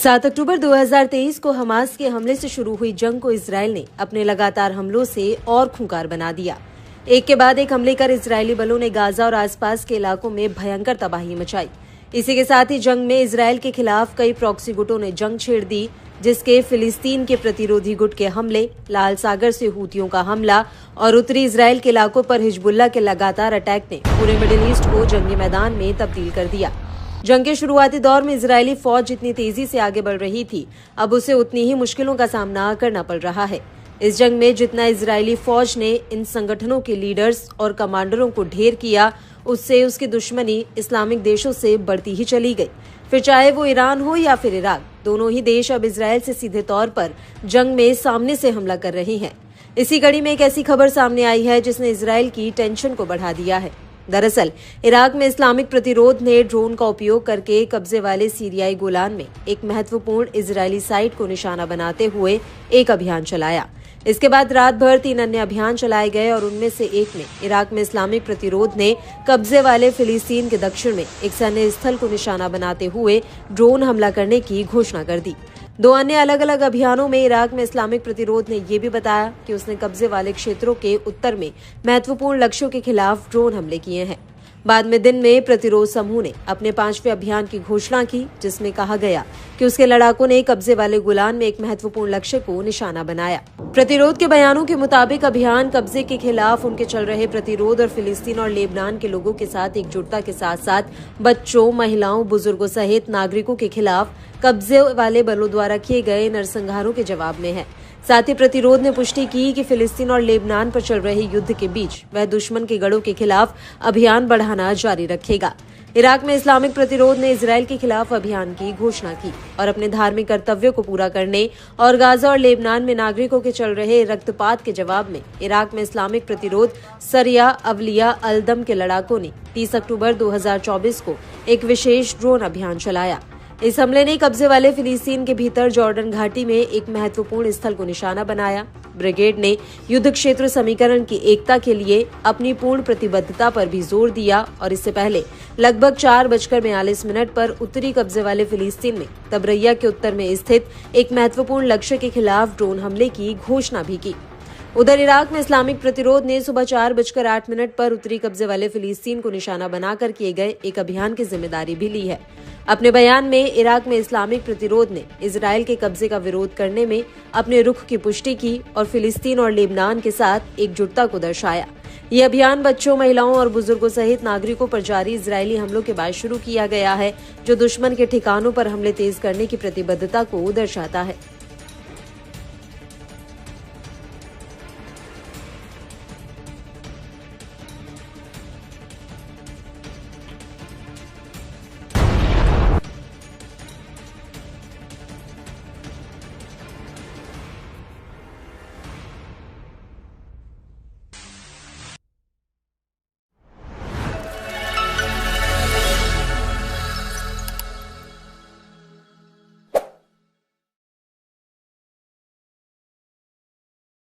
7 अक्टूबर 2023 को हमास के हमले से शुरू हुई जंग को इजरायल ने अपने लगातार हमलों से और खूंखार बना दिया। एक के बाद एक हमले कर इजरायली बलों ने गाजा और आसपास के इलाकों में भयंकर तबाही मचाई। इसी के साथ ही जंग में इजरायल के खिलाफ कई प्रॉक्सी गुटों ने जंग छेड़ दी, जिसके फिलिस्तीन के प्रतिरोधी गुट के हमले, लाल सागर से हूतियों का हमला और उत्तरी इजरायल के इलाकों पर हिजबुल्लाह के लगातार अटैक ने पूरे मिडिल ईस्ट को जंगी मैदान में तब्दील कर दिया। जंग के शुरुआती दौर में इजरायली फौज जितनी तेजी से आगे बढ़ रही थी, अब उसे उतनी ही मुश्किलों का सामना करना पड़ रहा है। इस जंग में जितना इजरायली फौज ने इन संगठनों के लीडर्स और कमांडरों को ढेर किया, उससे उसकी दुश्मनी इस्लामिक देशों से बढ़ती ही चली गई। फिर चाहे वो ईरान हो या फिर इराक, दोनों ही देश अब इजरायल से सीधे तौर पर जंग में सामने से हमला कर रहे हैं। इसी कड़ी में एक ऐसी खबर सामने आई है जिसने इजरायल की टेंशन को बढ़ा दिया है। दरअसल इराक में इस्लामिक प्रतिरोध ने ड्रोन का उपयोग करके कब्जे वाले सीरियाई गोलान में एक महत्वपूर्ण इजरायली साइट को निशाना बनाते हुए एक अभियान चलाया। इसके बाद रात भर 3 अन्य अभियान चलाए गए और उनमें से एक में इराक में इस्लामिक प्रतिरोध ने कब्जे वाले फिलिस्तीन के दक्षिण में एक सैन्य स्थल को निशाना बनाते हुए ड्रोन हमला करने की घोषणा कर दी। 2 अन्य अलग अलग अभियानों में इराक में इस्लामिक प्रतिरोध ने यह भी बताया कि उसने कब्जे वाले क्षेत्रों के उत्तर में महत्वपूर्ण लक्ष्यों के खिलाफ ड्रोन हमले किए हैं। बाद में दिन में प्रतिरोध समूह ने अपने 5वें अभियान की घोषणा की, जिसमें कहा गया कि उसके लड़ाकों ने कब्जे वाले गोलान में एक महत्वपूर्ण लक्ष्य को निशाना बनाया। प्रतिरोध के बयानों के मुताबिक अभियान कब्जे के खिलाफ उनके चल रहे प्रतिरोध और फिलिस्तीन और लेबनान के लोगों के साथ एकजुटता के साथ साथ बच्चों, महिलाओं, बुजुर्गों सहित नागरिकों के खिलाफ कब्जे वाले बलों द्वारा किए गए नरसंहारों के जवाब में है। साथ ही प्रतिरोध ने पुष्टि की कि फिलिस्तीन और लेबनान पर चल रहे युद्ध के बीच वह दुश्मन के गढ़ों के खिलाफ अभियान बढ़ाना जारी रखेगा। इराक में इस्लामिक प्रतिरोध ने इजरायल के खिलाफ अभियान की घोषणा की और अपने धार्मिक कर्तव्यों को पूरा करने और गाजा और लेबनान में नागरिकों के चल रहे रक्तपात के जवाब में इराक में इस्लामिक प्रतिरोध सरिया अवलिया अल-दम के लड़ाकों ने 30 अक्टूबर 2024 को एक विशेष ड्रोन अभियान चलाया। इस हमले ने कब्जे वाले फिलिस्तीन के भीतर जॉर्डन घाटी में एक महत्वपूर्ण स्थल को निशाना बनाया। ब्रिगेड ने युद्ध क्षेत्र समीकरण की एकता के लिए अपनी पूर्ण प्रतिबद्धता पर भी जोर दिया और इससे पहले लगभग 4:42 पर उत्तरी कब्जे वाले फिलिस्तीन में तबरैया के उत्तर में स्थित एक महत्वपूर्ण लक्ष्य के खिलाफ ड्रोन हमले की घोषणा भी की। उधर इराक में इस्लामिक प्रतिरोध ने सुबह 4:08 पर उत्तरी कब्जे वाले फिलिस्तीन को निशाना बनाकर किए गए एक अभियान की जिम्मेदारी भी ली है। अपने बयान में इराक में इस्लामिक प्रतिरोध ने इजरायल के कब्जे का विरोध करने में अपने रुख की पुष्टि की और फिलिस्तीन और लेबनान के साथ एकजुटता को दर्शाया। ये अभियान बच्चों, महिलाओं और बुजुर्गों सहित नागरिकों पर जारी इजरायली हमलों के बाद शुरू किया गया है, जो दुश्मन के ठिकानों पर हमले तेज करने की प्रतिबद्धता को दर्शाता है।